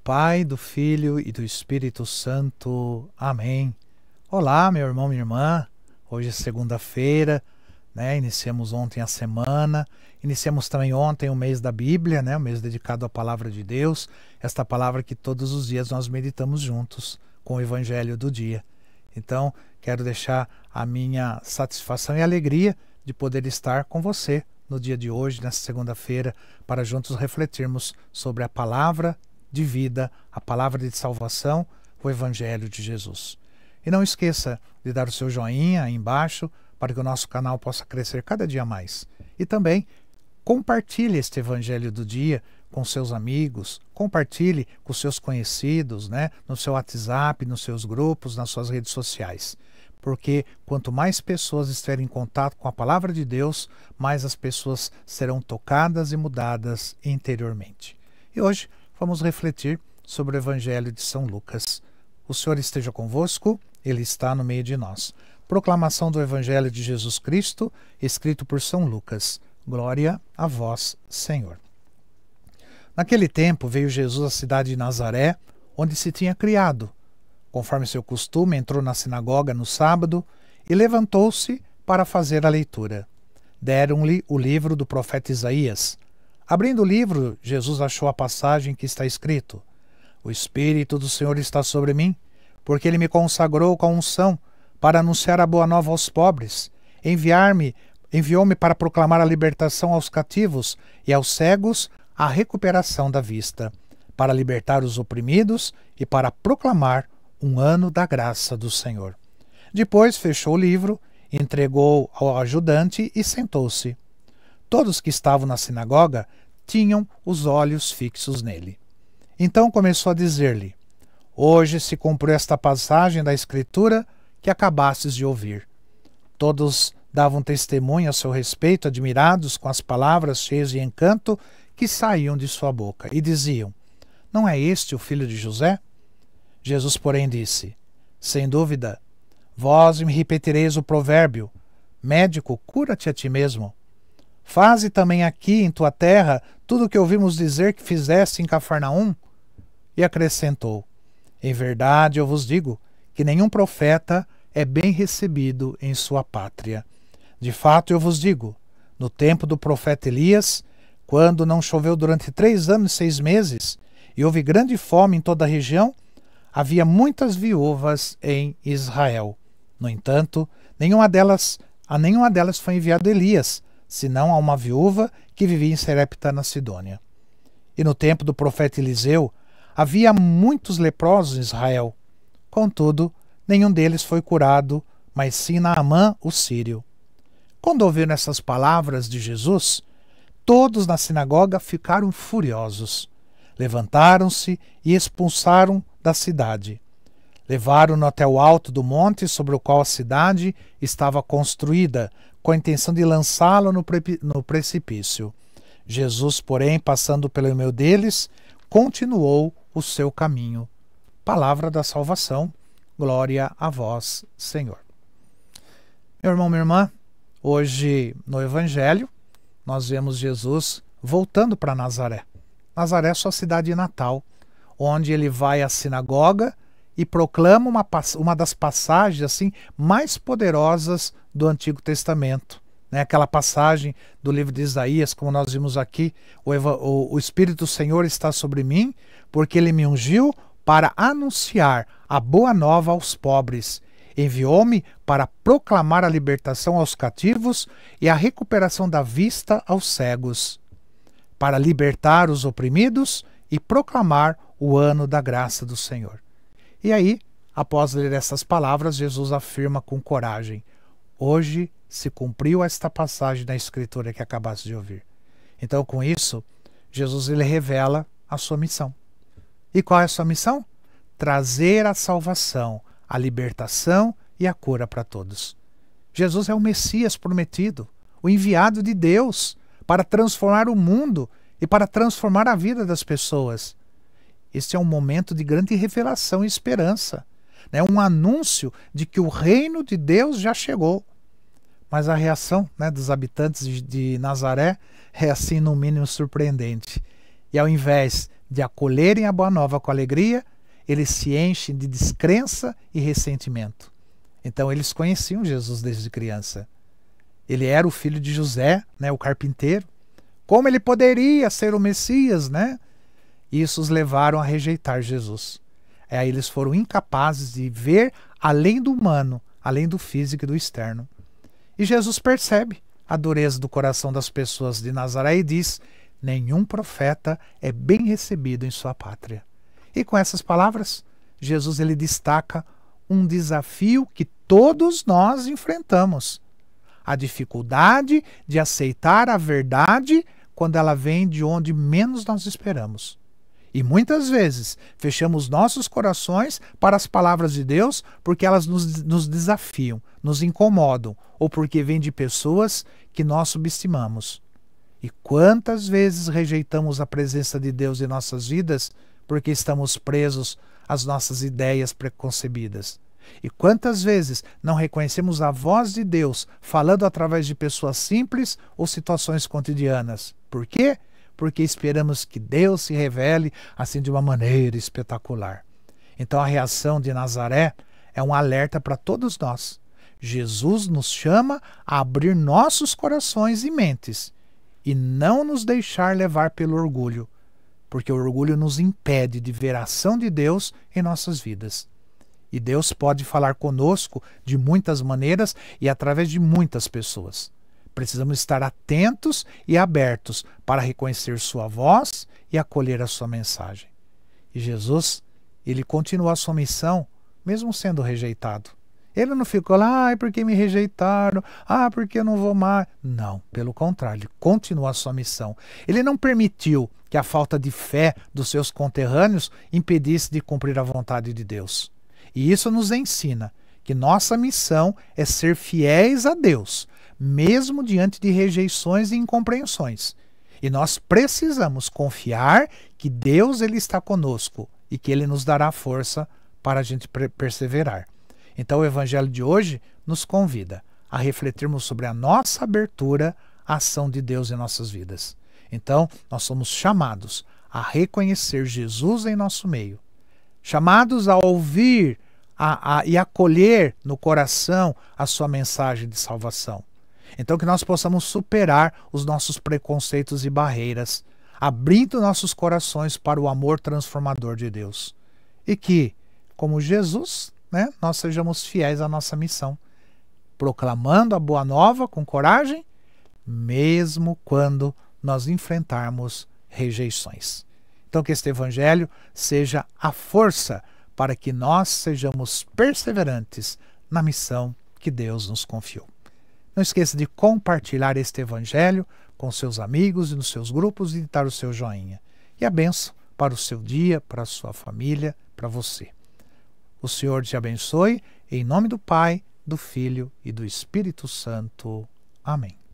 Pai, do Filho e do Espírito Santo. Amém. Olá, meu irmão, minha irmã. Hoje é segunda-feira, né? Iniciamos ontem a semana. Iniciamos também ontem o mês da Bíblia, né? O mês dedicado à Palavra de Deus. Esta palavra que todos os dias nós meditamos juntos com o Evangelho do dia. Então, quero deixar a minha satisfação e alegria de poder estar com você no dia de hoje, nesta segunda-feira, para juntos refletirmos sobre a palavra de vida, a palavra de salvação, o Evangelho de Jesus. E não esqueça de dar o seu joinha aí embaixo para que o nosso canal possa crescer cada dia mais. E também compartilhe este Evangelho do dia com seus amigos, compartilhe com seus conhecidos, né? No seu WhatsApp, nos seus grupos, nas suas redes sociais. Porque quanto mais pessoas estiverem em contato com a palavra de Deus, mais as pessoas serão tocadas e mudadas interiormente. E hoje vamos refletir sobre o Evangelho de São Lucas. O Senhor esteja convosco, Ele está no meio de nós. Proclamação do Evangelho de Jesus Cristo, escrito por São Lucas. Glória a vós, Senhor. Naquele tempo veio Jesus à cidade de Nazaré, onde se tinha criado. Conforme seu costume, entrou na sinagoga no sábado e levantou-se para fazer a leitura. Deram-lhe o livro do profeta Isaías. Abrindo o livro, Jesus achou a passagem que está escrito: O Espírito do Senhor está sobre mim, porque Ele me consagrou com a unção para anunciar a boa nova aos pobres. Enviou-me para proclamar a libertação aos cativos e aos cegos a recuperação da vista, para libertar os oprimidos e para proclamar um ano da graça do Senhor. Depois fechou o livro, entregou ao ajudante e sentou-se. Todos que estavam na sinagoga tinham os olhos fixos nele. Então começou a dizer-lhe: Hoje se cumpriu esta passagem da Escritura que acabastes de ouvir. Todos davam testemunho a seu respeito, admirados com as palavras cheias de encanto que saíam de sua boca, e diziam: Não é este o filho de José? Jesus, porém, disse: Sem dúvida, vós me repetireis o provérbio: Médico, cura-te a ti mesmo. Faze também aqui em tua terra tudo o que ouvimos dizer que fizeste em Cafarnaum. E acrescentou: Em verdade eu vos digo que nenhum profeta é bem recebido em sua pátria. De fato eu vos digo, no tempo do profeta Elias, quando não choveu durante 3 anos e 6 meses, e houve grande fome em toda a região, havia muitas viúvas em Israel. No entanto, a nenhuma delas foi enviado Elias, senão a uma viúva que vivia em Serepta, na Sidônia. E no tempo do profeta Eliseu, havia muitos leprosos em Israel. Contudo, nenhum deles foi curado, mas sim Naamã, o sírio. Quando ouviram essas palavras de Jesus, todos na sinagoga ficaram furiosos. Levantaram-se e expulsaram da cidade. Levaram-no até o alto do monte sobre o qual a cidade estava construída, com a intenção de lançá-lo no precipício. Jesus, porém, passando pelo meio deles, continuou o seu caminho. Palavra da salvação. Glória a vós, Senhor. Meu irmão, minha irmã, hoje no Evangelho nós vemos Jesus voltando para Nazaré. Nazaré é sua cidade natal, onde ele vai à sinagoga e proclama uma das passagens assim mais poderosas do Antigo Testamento. Né? Aquela passagem do livro de Isaías, como nós vimos aqui: o Espírito do Senhor está sobre mim, porque Ele me ungiu para anunciar a boa nova aos pobres. Enviou-me para proclamar a libertação aos cativos e a recuperação da vista aos cegos, para libertar os oprimidos e proclamar o ano da graça do Senhor. E aí, após ler essas palavras, Jesus afirma com coragem: Hoje se cumpriu esta passagem da Escritura que acabaste de ouvir. Então, com isso, Jesus ele revela a sua missão. E qual é a sua missão? Trazer a salvação, a libertação e a cura para todos. Jesus é o Messias prometido, o enviado de Deus para transformar o mundo e para transformar a vida das pessoas. Este é um momento de grande revelação e esperança. É um anúncio de que o reino de Deus já chegou. Mas a reação, dos habitantes de Nazaré é assim, no mínimo, surpreendente. E ao invés de acolherem a boa nova com alegria, eles se enchem de descrença e ressentimento. Então eles conheciam Jesus desde criança. Ele era o filho de José, né, o carpinteiro. Como ele poderia ser o Messias, né? Isso os levaram a rejeitar Jesus. Aí eles foram incapazes de ver além do humano, além do físico e do externo. E Jesus percebe a dureza do coração das pessoas de Nazaré e diz: nenhum profeta é bem recebido em sua pátria. E com essas palavras, Jesus ele destaca um desafio que todos nós enfrentamos: a dificuldade de aceitar a verdade quando ela vem de onde menos nós esperamos. E muitas vezes fechamos nossos corações para as palavras de Deus porque elas nos desafiam, nos incomodam, ou porque vêm de pessoas que nós subestimamos. E quantas vezes rejeitamos a presença de Deus em nossas vidas porque estamos presos às nossas ideias preconcebidas? E quantas vezes não reconhecemos a voz de Deus falando através de pessoas simples ou situações cotidianas? Por quê? Porque esperamos que Deus se revele assim de uma maneira espetacular. Então a reação de Nazaré é um alerta para todos nós. Jesus nos chama a abrir nossos corações e mentes e não nos deixar levar pelo orgulho, porque o orgulho nos impede de ver a ação de Deus em nossas vidas. E Deus pode falar conosco de muitas maneiras e através de muitas pessoas. Precisamos estar atentos e abertos para reconhecer sua voz e acolher a sua mensagem. E Jesus, ele continua a sua missão, mesmo sendo rejeitado. Ele não ficou lá, porque me rejeitaram, porque eu não vou mais. Não, pelo contrário, ele continua a sua missão. Ele não permitiu que a falta de fé dos seus conterrâneos impedisse de cumprir a vontade de Deus. E isso nos ensina que nossa missão é ser fiéis a Deus, mesmo diante de rejeições e incompreensões. E nós precisamos confiar que Deus ele está conosco e que ele nos dará força para a gente perseverar. Então o Evangelho de hoje nos convida a refletirmos sobre a nossa abertura à ação de Deus em nossas vidas. Então nós somos chamados a reconhecer Jesus em nosso meio, chamados a ouvir e acolher no coração a sua mensagem de salvação. Então que nós possamos superar os nossos preconceitos e barreiras, abrindo nossos corações para o amor transformador de Deus. E que, como Jesus, nós sejamos fiéis à nossa missão, proclamando a boa nova com coragem, mesmo quando nós enfrentarmos rejeições. Então que este Evangelho seja a força para que nós sejamos perseverantes na missão que Deus nos confiou. Não esqueça de compartilhar este Evangelho com seus amigos e nos seus grupos e de dar o seu joinha. E a bênção para o seu dia, para a sua família, para você. O Senhor te abençoe, em nome do Pai, do Filho e do Espírito Santo. Amém.